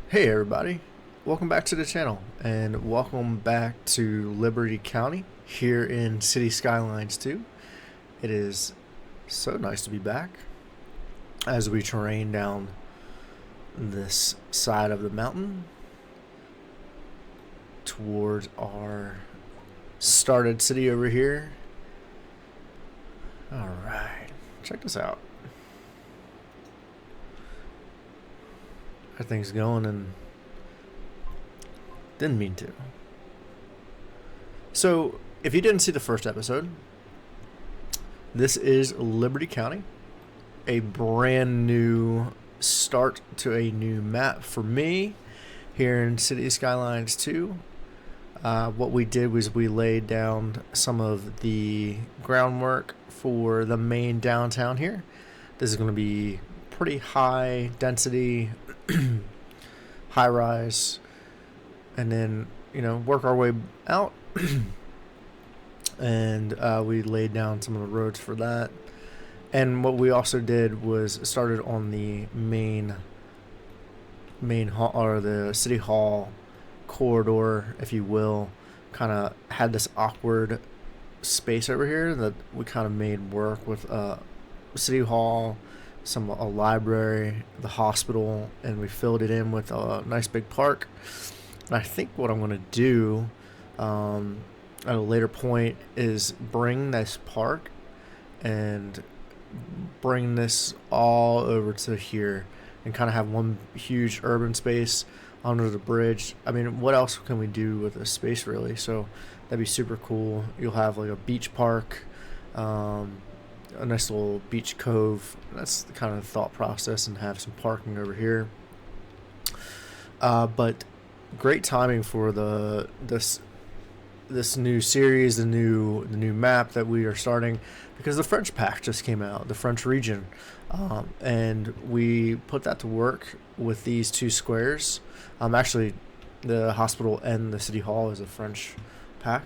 Hey everybody, welcome back to the channel and welcome back to Liberty County here in Cities Skylines 2. It is so nice to be back as we terrain down this side of the mountain towards our started city over here. Alright, check this out. Everything's going and didn't mean to. So, if you didn't see the first episode, this is Liberty County, a brand new start to a new map for me here in Cities Skylines 2. What we did was we laid down some of the groundwork for the main downtown here. This is going to be pretty high density, high rise, and then work our way out. And we laid down some of the roads for that. And what we also did was started on the main hall, or the city hall corridor, if you will. Kind of had this awkward space over here that we kind of made work with city hall, a library, the hospital, and we filled it in with a nice big park. And I think what I'm going to do at a later point is bring this park and bring this all over to here and kind of have one huge urban space under the bridge. I mean, what else can we do with this space, really? So that'd be super cool. You'll have like a beach park, a nice little beach cove. That's the kind of thought process, and have some parking over here. But great timing for this new series, the new map that we are starting, because the French pack just came out, the French region, and we put that to work with these two squares. Actually, the hospital and the city hall is a French pack,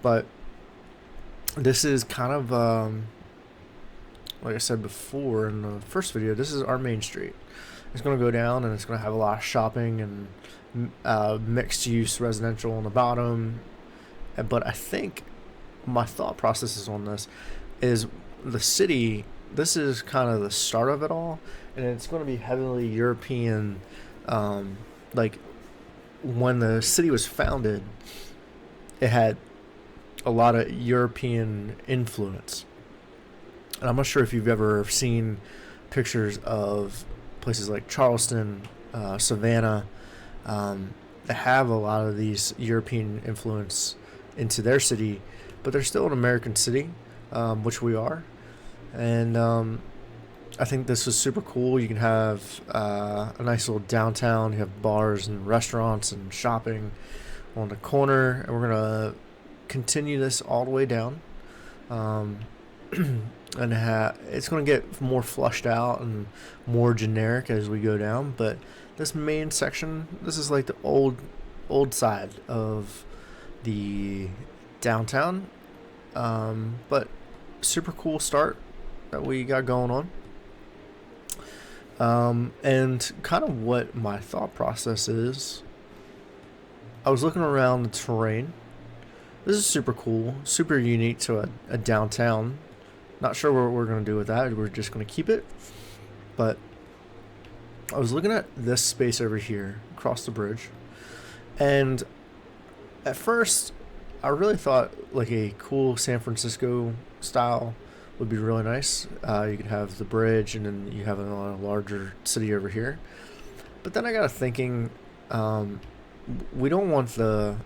but this is kind of like I said before in the first video, this is our main street. It's going to go down, and it's going to have a lot of shopping and mixed use residential on the bottom. But I think my thought processes on this is the city. This is kind of the start of it all, and it's going to be heavily European. Like when the city was founded, it had a lot of European influence. And I'm not sure if you've ever seen pictures of places like Charleston, Savannah. They have a lot of these European influence into their city, but they're still an American city, which we are. And I think this is super cool. You can have a nice little downtown. You have bars and restaurants and shopping on the corner, and we're gonna continue this all the way down. And it's going to get more flushed out and more generic as we go down. But this main section, this is like the old side of the downtown, but super cool start that we got going on. And kind of what my thought process is, I was looking around the terrain. This is super cool, super unique to a downtown. Not sure what we're going to do with that. We're just going to keep it. But I was looking at this space over here across the bridge, and at first I really thought like a cool San Francisco style would be really nice. You could have the bridge, and then you have a larger city over here. But then I got to thinking, we don't want the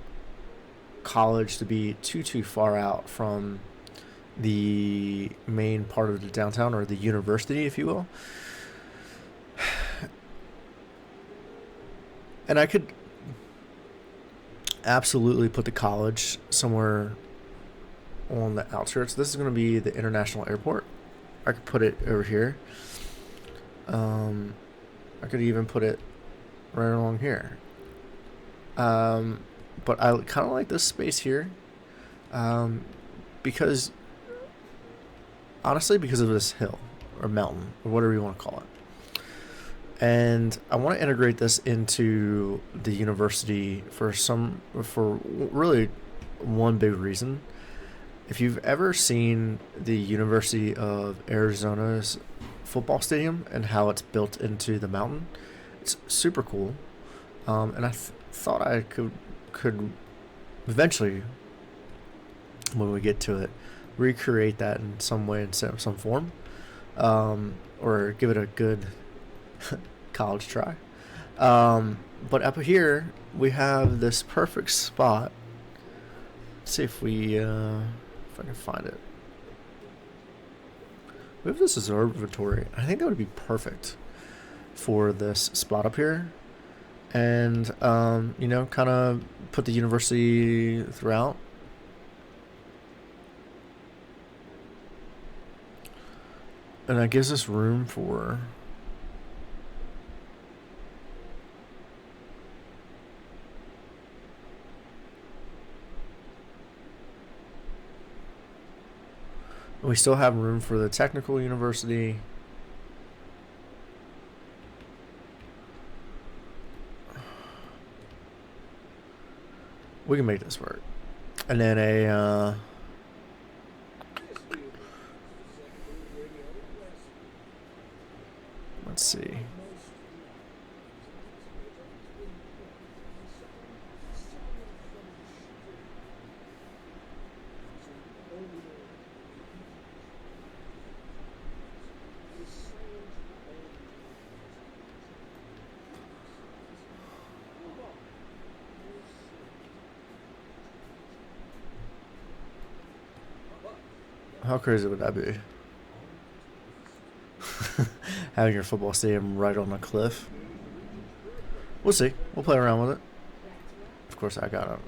college to be too far out from the main part of the downtown, or the university, if you will. And I could absolutely put the college somewhere on the outskirts. This is going to be the international airport. I could put it over here. I could even put it right along here. But I kind of like this space here, because honestly, because of this hill or mountain or whatever you want to call it. And I want to integrate this into the university for really one big reason. If you've ever seen the University of Arizona's football stadium and how it's built into the mountain, it's super cool. And thought I could eventually, when we get to it, recreate that in some way, in some form, or give it a good college try. But up here, we have this perfect spot. Let's see if I can find it. We have this observatory. I think that would be perfect for this spot up here. And, kind of put the university throughout. And that gives us room for... We still have room for the technical university. We can make this work. And then let's see. How crazy would that be? Having your football stadium right on a cliff. We'll see. We'll play around with it. Of course, I got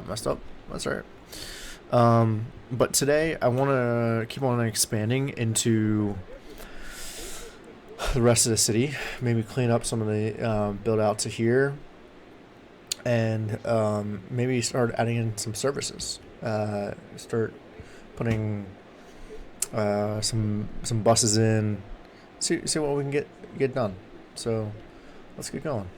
messed up. That's all right. But today, I want to keep on expanding into the rest of the city. Maybe clean up some of the build out to here, and maybe start adding in some services. Start putting some buses in. See what we can get done. So let's get going.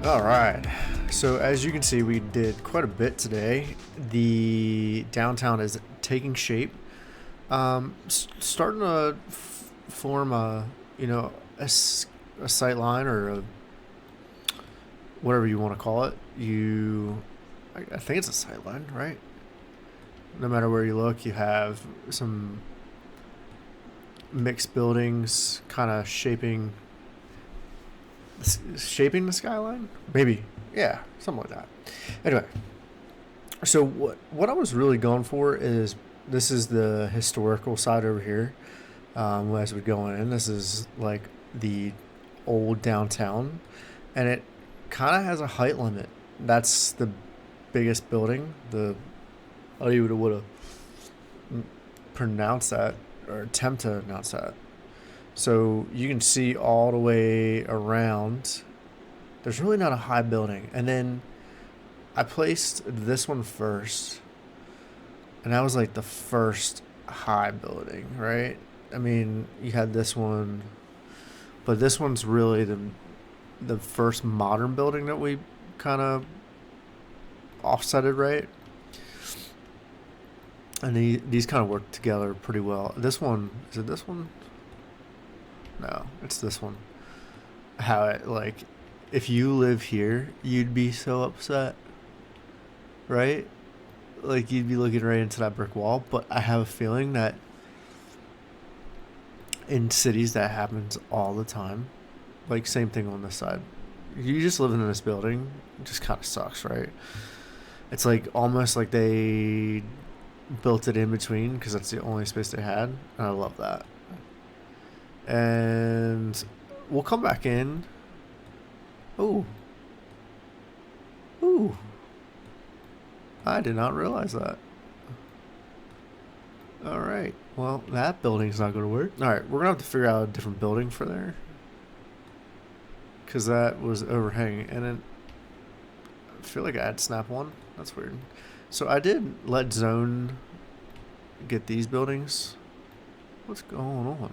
All right. So as you can see, we did quite a bit today. The downtown is taking shape. Starting to form a, you know, a sight line or a, whatever you want to call it. I think it's a sight line, right? No matter where you look, you have some mixed buildings kind of shaping the skyline, maybe. Yeah, something like that. Anyway, so what I was really going for is, this is the historical side over here. As we go in, this is like the old downtown, and it kind of has a height limit. That's the biggest building. I even would have pronounced that or attempt to announce that. So you can see all the way around. There's really not a high building. And then I placed this one first. And that was like the first high building, right? I mean, you had this one. But this one's really the first modern building that we kind of offsetted, right? And these kind of work together pretty well. This one, is it this one? No, it's this one. How it, like, if you live here, you'd be so upset, right? Like, you'd be looking right into that brick wall. But I have a feeling that in cities that happens all the time. Like, same thing on this side. You just living in this building, it just kind of sucks, right? It's like almost like they built it in between because that's the only space they had. And I love that. And we'll come back in. Ooh. Ooh. I did not realize that. Alright. Well, that building's not going to work. Alright, we're going to have to figure out a different building for there. Because that was overhanging. And then I feel like I had snap one. That's weird. So I did let Zone get these buildings. What's going on?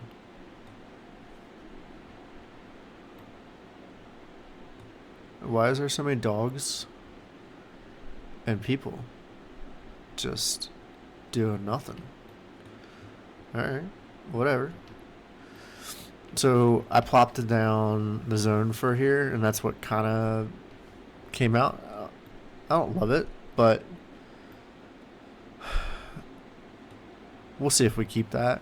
Why is there so many dogs and people just doing nothing? Alright, whatever. So I plopped it down the zone for here, and that's what kind of came out. I don't love it, but we'll see if we keep that.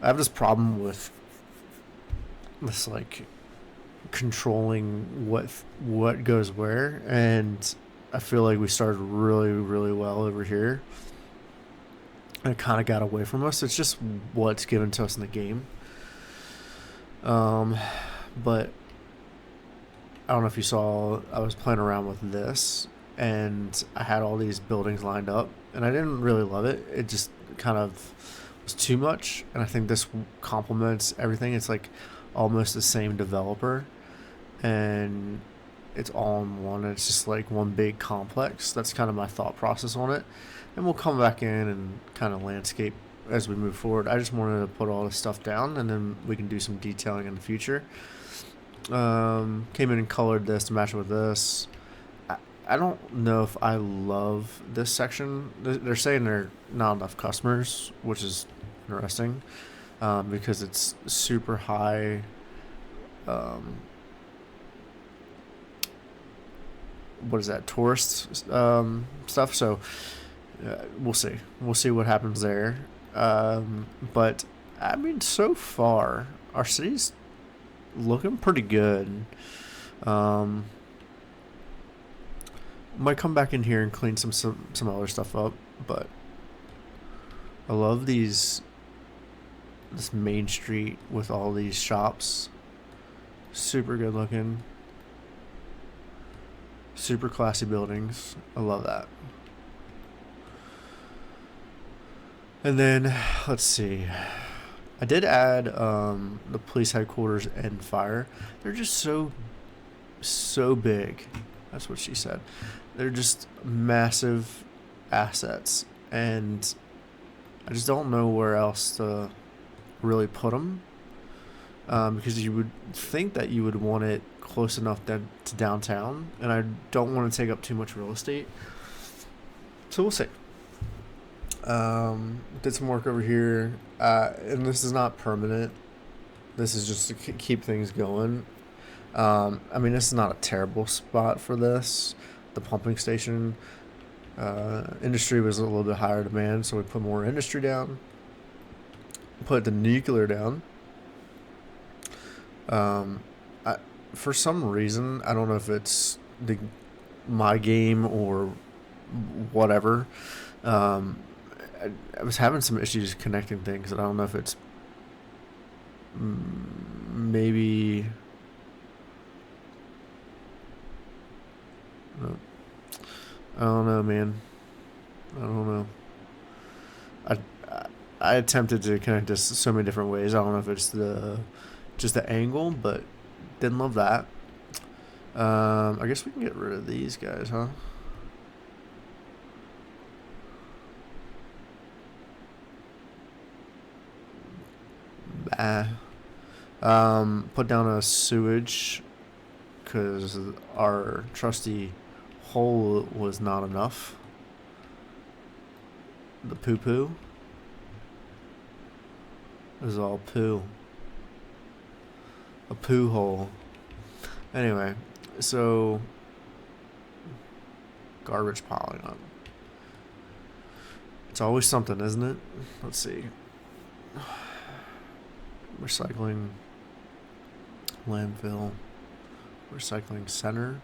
I have this problem with this, like, controlling what goes where, and I feel like we started really well over here and it kind of got away from us. It's just what's given to us in the game. But I don't know if you saw, I was playing around with this and I had all these buildings lined up and I didn't really love it. It just kind of was too much, and I think this complements everything. It's like almost the same developer and it's all in one. It's just like one big complex. That's kind of my thought process on it, and we'll come back in and kind of landscape as we move forward. I just wanted to put all this stuff down and then we can do some detailing in the future. Came in and colored this to match with this. I don't know if I love this section. They're saying there are not enough customers, which is interesting, because it's super high what is that, tourist stuff. So we'll see what happens there. But I mean, so far our city's looking pretty good. Might come back in here and clean some other stuff up, but I love this main street with all these shops. Super good looking, super classy buildings. I love that. And then let's see, I did add the police headquarters and fire. They're just so big. That's what she said. They're just massive assets, and I just don't know where else to really put them. because you would think that you would want it close enough to downtown, and I don't want to take up too much real estate. So we'll see. Did some work over here, and this is not permanent. This is just to keep things going. I mean, this is not a terrible spot for this. The pumping station industry was a little bit higher demand, so we put more industry down. Put the nuclear down. For some reason, I don't know if it's my game or whatever. I was having some issues connecting things, and I don't know if it's maybe. I don't know, man. I don't know. I, I attempted to connect this so many different ways. I don't know if it's just the angle, but didn't love that. I guess we can get rid of these guys, huh? Put down a sewage because our trusty hole was not enough. The poo is all poo. A poo hole. Anyway, so garbage piling up. It's always something, isn't it? Let's see. Recycling, landfill, recycling center.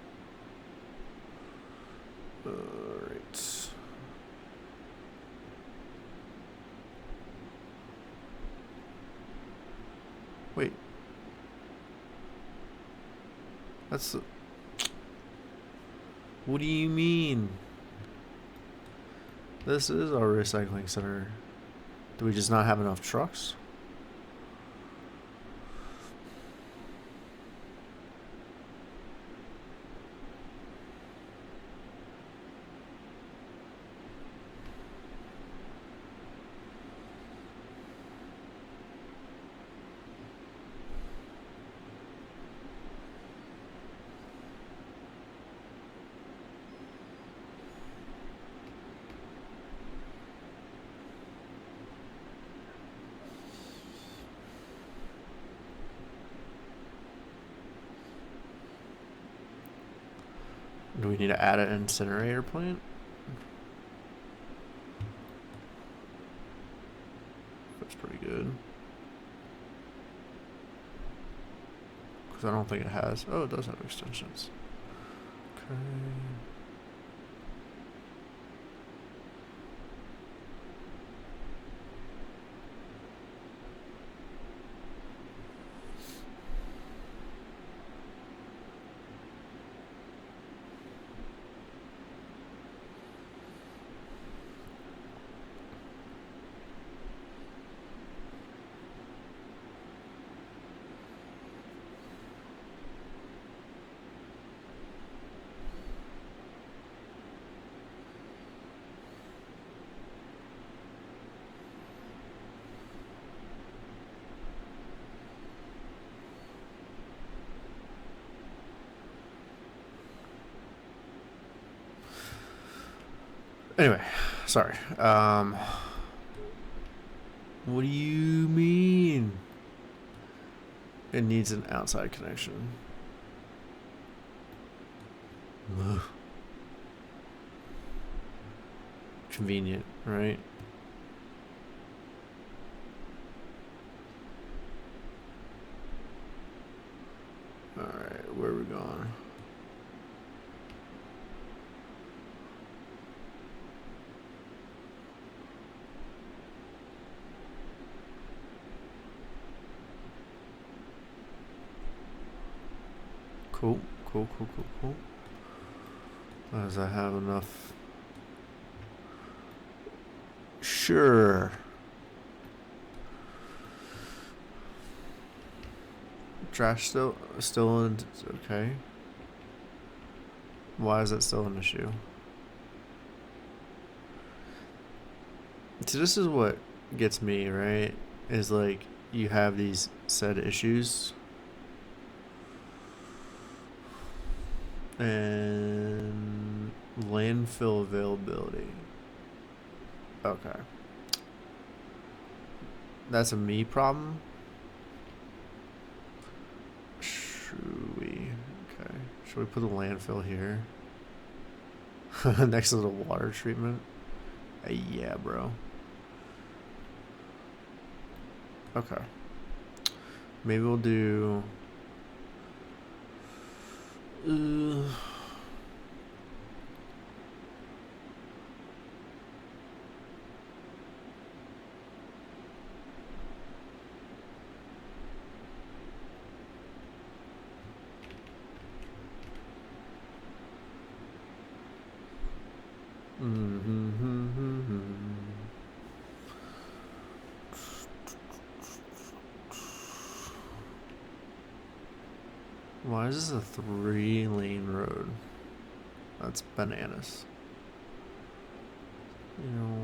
Alright. Wait. That's the... What do you mean? This is our recycling center. Do we just not have enough trucks? Do we need to add an incinerator plant? That's pretty good. Because I don't think it has. Oh, it does have extensions. Okay. Anyway, sorry. What do you mean? It needs an outside connection. Ugh. Convenient, right? Alright, where are we going? Cool. Does I have enough? Sure. Trash still in. Okay. Why is that still an issue? So this is what gets me, right? Is like you have these said issues. And landfill availability. Okay. That's a me problem. Should we? Okay. Should we put the landfill here? Next to the water treatment? Yeah, bro. Okay. Maybe we'll do... Why is this a 3-lane road? That's bananas. You know...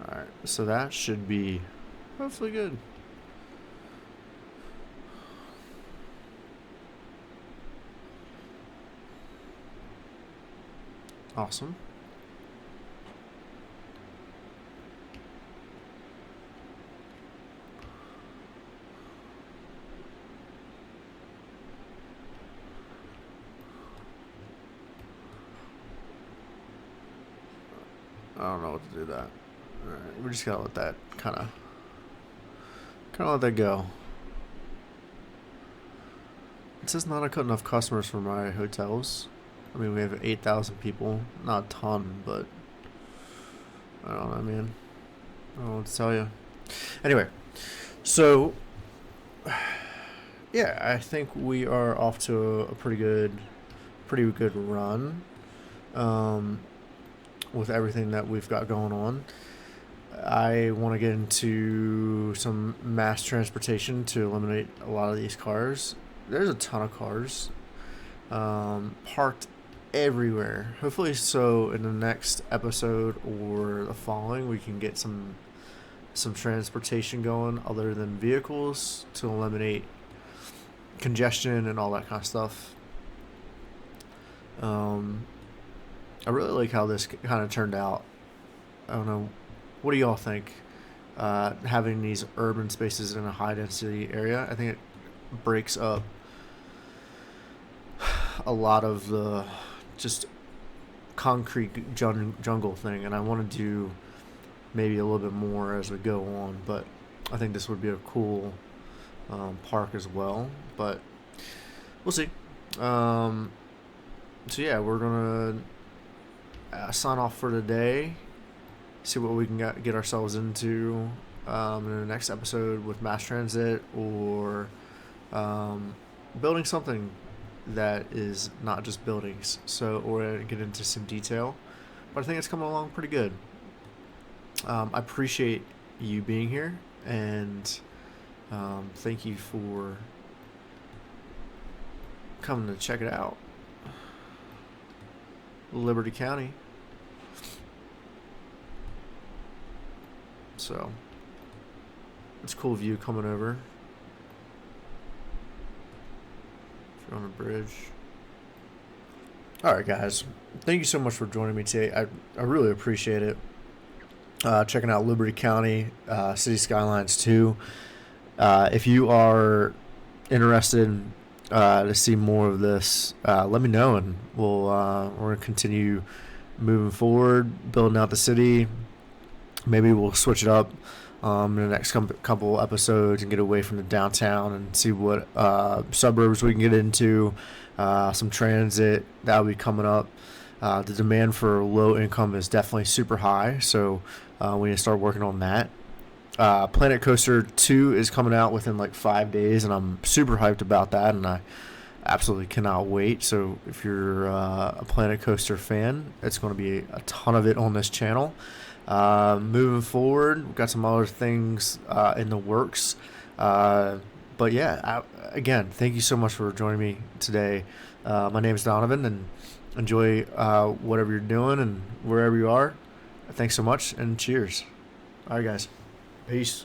Alright, so that should be hopefully good. Awesome. I don't know what to do that. Alright, we just gotta let that kind of let that go. It says not enough customers for my hotels. I mean, we have 8,000 people. Not a ton, but I don't know, man. I don't know what to tell you. Anyway, so yeah, I think we are off to a pretty good run with everything that we've got going on. I want to get into some mass transportation to eliminate a lot of these cars. There's a ton of cars parked everywhere. Hopefully, so in the next episode or the following, we can get some transportation going other than vehicles to eliminate congestion and all that kind of stuff. I really like how this kind of turned out. I don't know. What do y'all think? Having these urban spaces in a high density area, I think it breaks up a lot of the just concrete jungle thing, and I want to do maybe a little bit more as we go on, but I think this would be a cool park as well, but we'll see. So yeah, we're gonna sign off for today, see what we can get ourselves into in the next episode with mass transit or building something that is not just buildings, so or get into some detail, but I think it's coming along pretty good. I appreciate you being here, and thank you for coming to check it out. Liberty County. So it's a cool view coming over. If you're on a bridge. Alright guys, thank you so much for joining me today. I really appreciate it. Checking out Liberty County, Cities Skylines 2. If you are interested to see more of this, let me know, and we're going to continue moving forward, building out the city. Maybe we'll switch it up in the next couple episodes and get away from the downtown and see what suburbs we can get into, some transit that will be coming up. The demand for low income is definitely super high, so we need to start working on that. Planet Coaster 2 is coming out within like 5 days, and I'm super hyped about that, and I absolutely cannot wait. So if you're a Planet Coaster fan, it's going to be a ton of it on this channel. Moving forward, we've got some other things in the works. But yeah, again, thank you so much for joining me today. My name is Donovan, and enjoy whatever you're doing and wherever you are. Thanks so much, and cheers. All right, guys. Peace.